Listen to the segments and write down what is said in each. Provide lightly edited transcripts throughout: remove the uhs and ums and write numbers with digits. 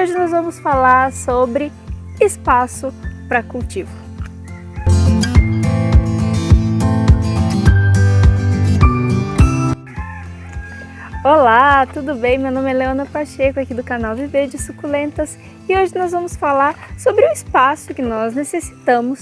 hoje nós vamos falar sobre espaço para cultivo. Olá, tudo bem? Meu nome é Leona Pacheco, aqui do canal Viver de Suculentas, e hoje nós vamos falar sobre o espaço que nós necessitamos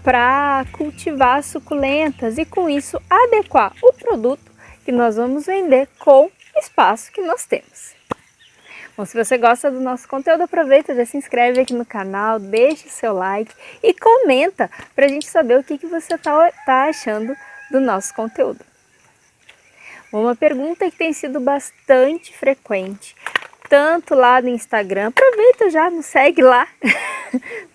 para cultivar suculentas e com isso adequar o produto que nós vamos vender com o espaço que nós temos. Bom, se você gosta do nosso conteúdo, aproveita, já se inscreve aqui no canal, deixe seu like e comenta para a gente saber o que você está achando do nosso conteúdo. Uma pergunta que tem sido bastante frequente, tanto lá no Instagram, aproveita já, nos segue lá,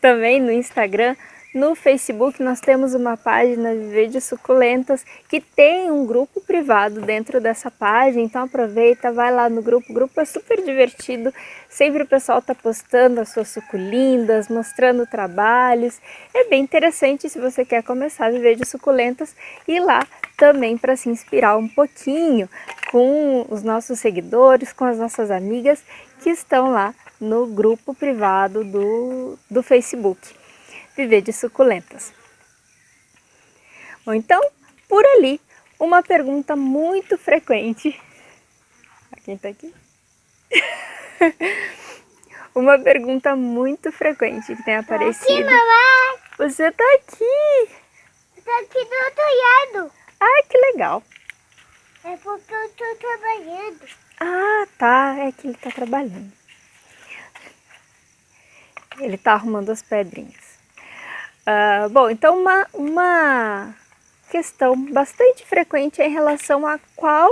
também no Instagram, no Facebook nós temos uma página Viver de Suculentas que tem um grupo privado dentro dessa página, então aproveita, vai lá no grupo, o grupo é super divertido, sempre o pessoal está postando as suas suculindas, mostrando trabalhos, é bem interessante se você quer começar a viver de suculentas, ir lá também para se inspirar um pouquinho com os nossos seguidores, com as nossas amigas que estão lá no grupo privado do Facebook, Viver de Suculentas. Bom, então, por ali, uma pergunta muito frequente. Quem tá aqui? Uma pergunta muito frequente que tem aparecido. Aqui, mamãe! Você tá aqui! Eu tô aqui do outro lado. Ai, que legal! É porque eu tô trabalhando. Ah, tá. É que ele tá trabalhando. Ele tá arrumando as pedrinhas. Bom, então uma questão bastante frequente é em relação a qual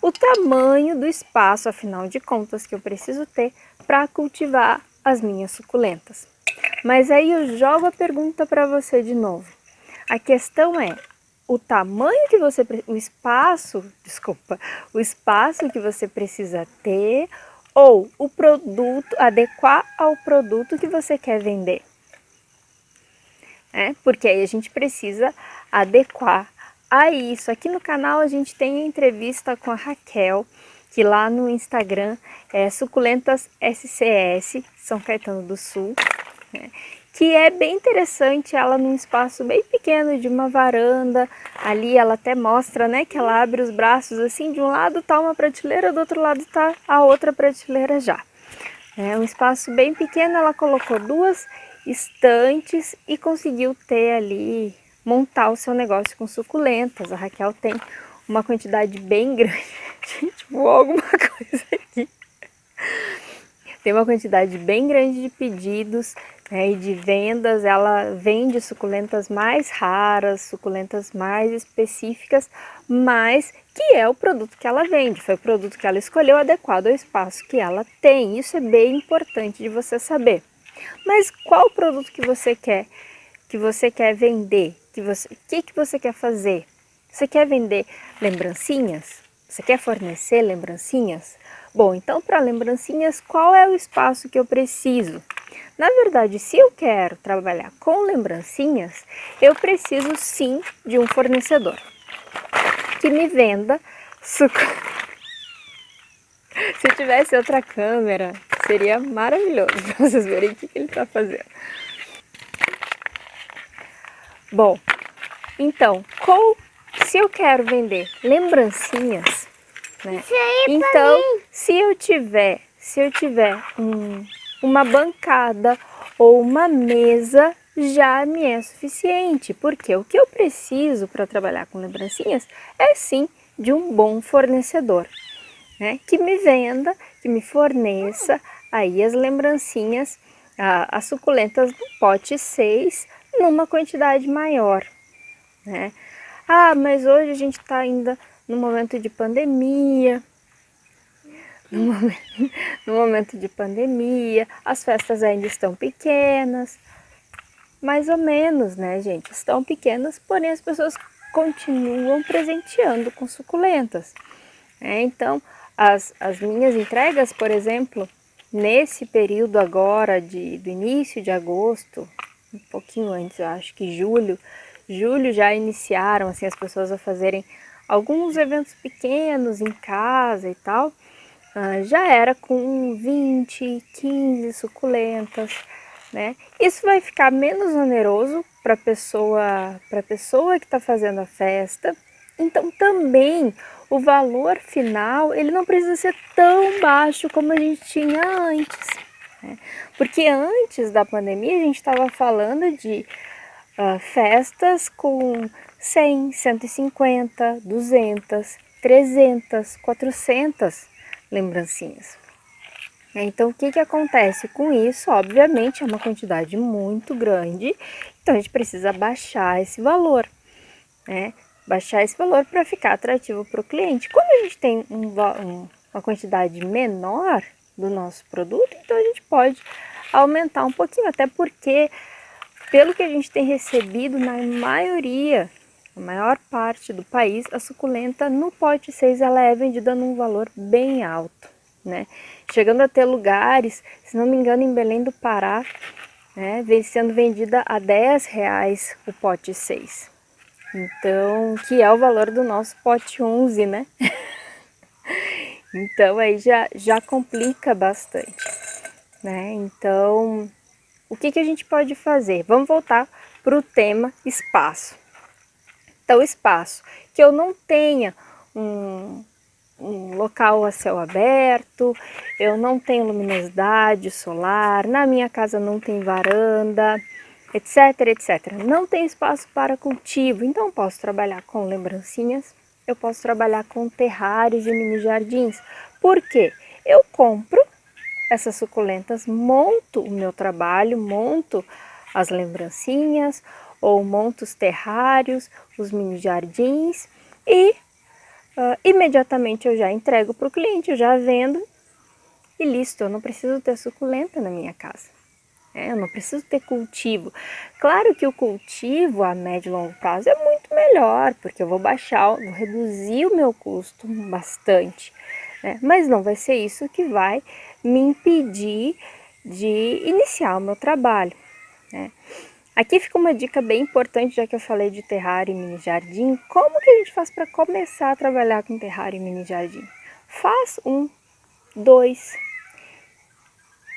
o tamanho do espaço, afinal de contas, que eu preciso ter para cultivar as minhas suculentas. Mas aí eu jogo a pergunta para você de novo. A questão é o tamanho que você, o espaço que você precisa ter ou o produto, adequar ao produto que você quer vender. Porque aí a gente precisa adequar a isso. Aqui no canal a gente tem a entrevista com a Raquel, que lá no Instagram é Suculentas SCS, São Caetano do Sul, que é bem interessante, ela num espaço bem pequeno de uma varanda, ali ela até mostra, que ela abre os braços assim, de um lado tá uma prateleira, do outro lado tá a outra prateleira já. É um espaço bem pequeno, ela colocou 2 estantes e conseguiu ter ali, montar o seu negócio com suculentas. A Raquel tem uma quantidade bem grande, gente, voou alguma coisa aqui. Tem uma quantidade bem grande de pedidos e de vendas. Ela vende suculentas mais raras, suculentas mais específicas, mas que é o produto que ela vende. Foi o produto que ela escolheu adequado ao espaço que ela tem. Isso é bem importante de você saber. Mas qual o produto que você quer vender? O que você quer fazer? Você quer vender lembrancinhas? Você quer fornecer lembrancinhas? Bom, então para lembrancinhas, qual é o espaço que eu preciso? Na verdade, se eu quero trabalhar com lembrancinhas, eu preciso sim de um fornecedor que me venda suculentas. Se tivesse outra câmera, seria maravilhoso para vocês verem o que ele está fazendo. Bom, então, se eu quero vender lembrancinhas, então se eu tiver uma bancada ou uma mesa, já me é suficiente, porque o que eu preciso para trabalhar com lembrancinhas é sim de um bom fornecedor. Que me venda, que me forneça aí as lembrancinhas, as suculentas do pote 6 numa quantidade maior. Mas hoje a gente está ainda no momento de pandemia, as festas ainda estão pequenas, mais ou menos, gente? Estão pequenas, porém as pessoas continuam presenteando com suculentas. Então, as minhas entregas, por exemplo, nesse período agora do início de agosto, um pouquinho antes, eu acho que julho já iniciaram assim, as pessoas a fazerem alguns eventos pequenos em casa e tal. já era com 20, 15 suculentas, né? Isso vai ficar menos oneroso para a pessoa que está fazendo a festa. Então também o valor final ele não precisa ser tão baixo como a gente tinha antes, né? Porque antes da pandemia a gente estava falando de festas com 100, 150, 200, 300, 400 lembrancinhas. Então, o que acontece com isso? Obviamente, é uma quantidade muito grande, então a gente precisa baixar esse valor, né? Baixar esse valor para ficar atrativo para o cliente. Quando a gente tem uma quantidade menor do nosso produto, então a gente pode aumentar um pouquinho, até porque, pelo que a gente tem recebido, na maioria, na maior parte do país, a suculenta no pote 6 ela é vendida num valor bem alto, né? Chegando a ter lugares, se não me engano, em Belém do Pará, né, vem sendo vendida a R$ 10 o pote 6. Então, que é o valor do nosso pote 11, né? Então aí já complica bastante, né? Então, o que a gente pode fazer? Vamos voltar para o tema espaço. Então, espaço que eu não tenha um local a céu aberto, eu não tenho luminosidade solar, na minha casa não tem varanda, etc, etc. Não tem espaço para cultivo, então eu posso trabalhar com lembrancinhas, eu posso trabalhar com terrários e mini jardins. Por quê? Eu compro essas suculentas, monto o meu trabalho, monto as lembrancinhas ou monto os terrários, os mini jardins e imediatamente eu já entrego para o cliente, eu já vendo e listo, eu não preciso ter suculenta na minha casa. Eu não preciso ter cultivo. Claro que o cultivo a médio e longo prazo é muito melhor, porque eu vou vou reduzir o meu custo bastante, né? Mas não vai ser isso que vai me impedir de iniciar o meu trabalho, né? Aqui fica uma dica bem importante, já que eu falei de terrário e mini jardim. Como que a gente faz para começar a trabalhar com terrário e mini jardim? Faz um, dois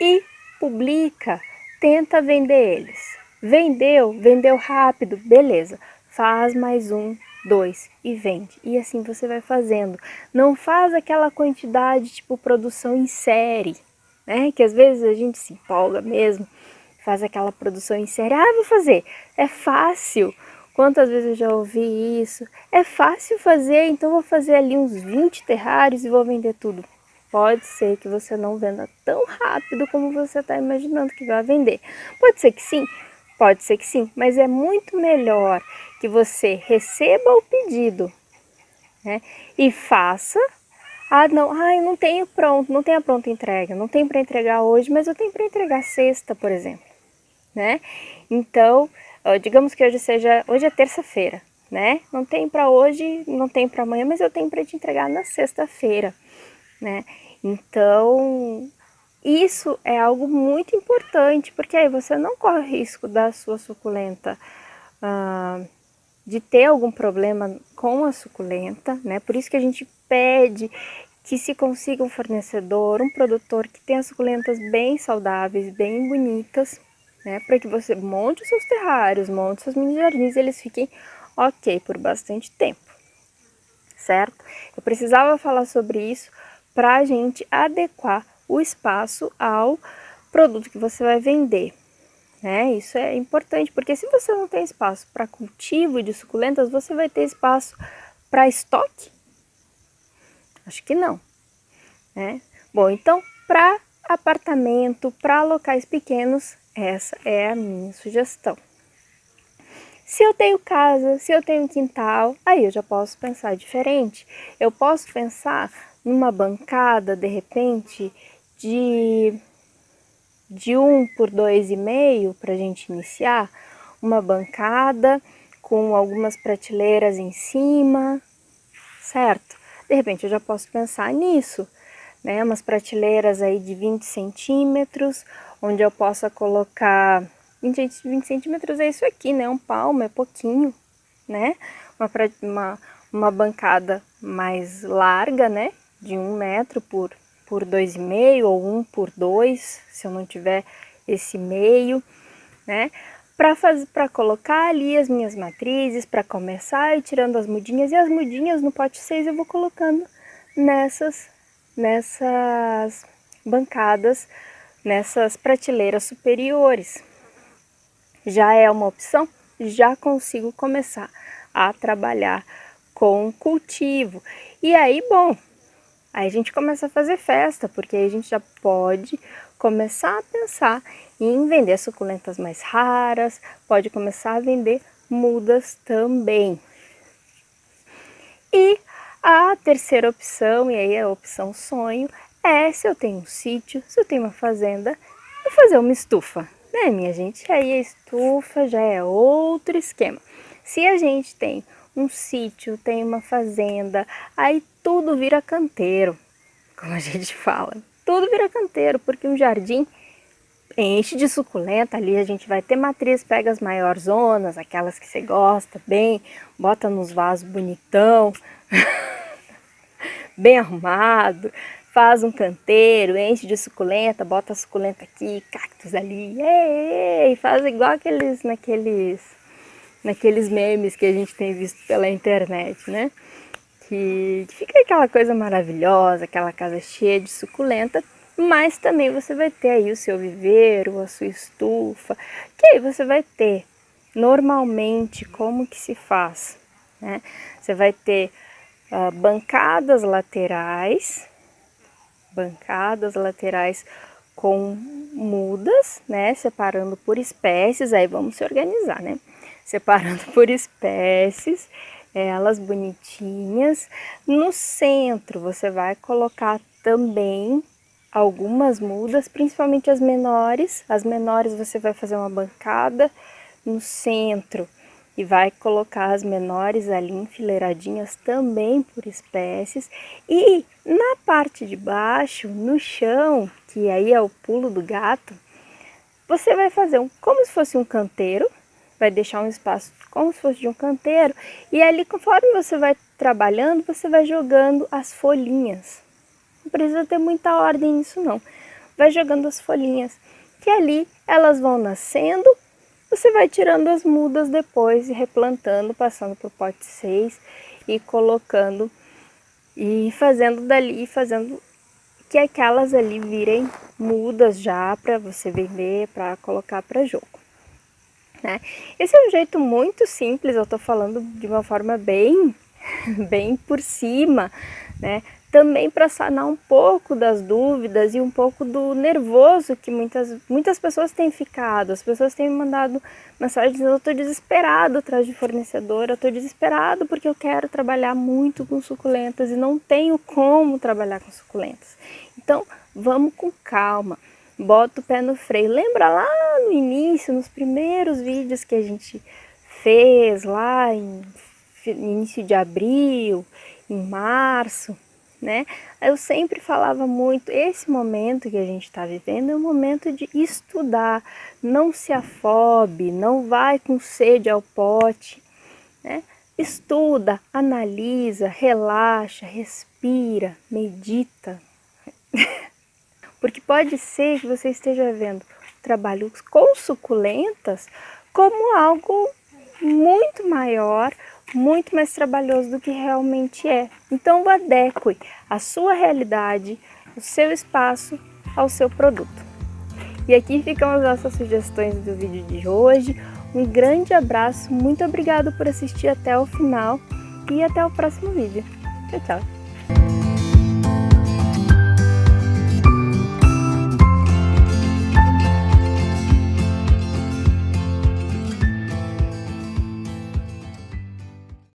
e publica, tenta vender eles. Vendeu rápido, beleza. Faz mais um, dois e vende. E assim você vai fazendo. Não faz aquela quantidade tipo produção em série, né? Que às vezes a gente se empolga mesmo, faz aquela produção em série. Ah, vou fazer. É fácil. Quantas vezes eu já ouvi isso? É fácil fazer, então vou fazer ali uns 20 terrários e vou vender tudo. Pode ser que você não venda tão rápido como você está imaginando que vai vender. Pode ser que sim, mas é muito melhor que você receba o pedido, né, e faça. Ah, não, eu não tenho pronto, não tenho a pronta entrega, não tenho para entregar hoje, mas eu tenho para entregar sexta, por exemplo, né? Então, digamos que hoje é terça-feira, né? Não tem para hoje, não tem para amanhã, mas eu tenho para te entregar na sexta-feira, né? Então, isso é algo muito importante, porque aí você não corre o risco da sua suculenta de ter algum problema com a suculenta, né? Por isso que a gente pede que se consiga um fornecedor, um produtor que tenha suculentas bem saudáveis, bem bonitas, né? Para que você monte os seus terrários, monte os seus mini jardins e eles fiquem ok por bastante tempo, certo? Eu precisava falar sobre isso para a gente adequar o espaço ao produto que você vai vender, né? Isso é importante, porque se você não tem espaço para cultivo de suculentas, você vai ter espaço para estoque? Acho que não, né? Bom, então, para apartamento, para locais pequenos, essa é a minha sugestão. Se eu tenho casa, se eu tenho quintal, aí eu já posso pensar diferente. Eu posso pensar numa bancada, de repente, de 1 por 2,5 para a gente iniciar, uma bancada com algumas prateleiras em cima, certo? De repente eu já posso pensar nisso, né? Umas prateleiras aí de 20 centímetros, onde eu possa colocar 20 centímetros é isso aqui, né? Um palmo, é pouquinho, né? Uma bancada mais larga, né? De 1 metro por por 2,5 ou 1 por 2, se eu não tiver esse meio, né? Para colocar ali as minhas matrizes, para começar a ir tirando as mudinhas, e as mudinhas no pote 6 eu vou colocando nessas bancadas, nessas prateleiras superiores. Já é uma opção, já consigo começar a trabalhar com cultivo. E aí, bom, aí a gente começa a fazer festa, porque aí a gente já pode começar a pensar em vender suculentas mais raras, pode começar a vender mudas também. E a terceira opção, e aí a opção sonho, é se eu tenho um sítio, se eu tenho uma fazenda, eu fazer uma estufa, né, minha gente? Aí a estufa já é outro esquema. Se a gente tem um sítio, tem uma fazenda, aí tudo vira canteiro, como a gente fala. Tudo vira canteiro, porque um jardim enche de suculenta, ali a gente vai ter matriz, pega as maiores zonas, aquelas que você gosta bem, bota nos vasos bonitão, bem arrumado, faz um canteiro, enche de suculenta, bota a suculenta aqui, cactos ali, e faz igual naqueles memes que a gente tem visto pela internet, né? Que fica aquela coisa maravilhosa, aquela casa cheia de suculenta, mas também você vai ter aí o seu viveiro, a sua estufa, que aí você vai ter normalmente como que se faz, né? Você vai ter bancadas laterais com mudas, né? Separando por espécies, aí vamos se organizar, né? Separando por espécies, elas bonitinhas. No centro você vai colocar também algumas mudas, principalmente as menores. As menores você vai fazer uma bancada no centro e vai colocar as menores ali enfileiradinhas também por espécies. E na parte de baixo, no chão, que aí é o pulo do gato, você vai fazer como se fosse um canteiro, vai deixar um espaço como se fosse de um canteiro, e ali conforme você vai trabalhando, você vai jogando as folhinhas. Não precisa ter muita ordem nisso não. Vai jogando as folhinhas, que ali elas vão nascendo, você vai tirando as mudas depois e replantando, passando para o pote 6 e colocando e fazendo dali, fazendo que aquelas ali virem mudas já para você vender, para colocar para jogo, né? Esse é um jeito muito simples, eu tô falando de uma forma bem por cima, né? Também para sanar um pouco das dúvidas e um pouco do nervoso que muitas pessoas têm ficado. As pessoas têm me mandado mensagens dizendo: eu estou desesperado atrás de fornecedor, eu estou desesperado porque eu quero trabalhar muito com suculentas e não tenho como trabalhar com suculentas. Então, vamos com calma, bota o pé no freio. Lembra lá no início, nos primeiros vídeos que a gente fez lá em início de abril, em março, né? Eu sempre falava muito, esse momento que a gente está vivendo é um momento de estudar, não se afobe, não vai com sede ao pote, né? Estuda, analisa, relaxa, respira, medita, porque pode ser que você esteja vendo o trabalho com suculentas como algo muito maior, muito mais trabalhoso do que realmente é. Então adeque a sua realidade, o seu espaço ao seu produto. E aqui ficam as nossas sugestões do vídeo de hoje. Um grande abraço, muito obrigado por assistir até o final e até o próximo vídeo. Tchau, tchau!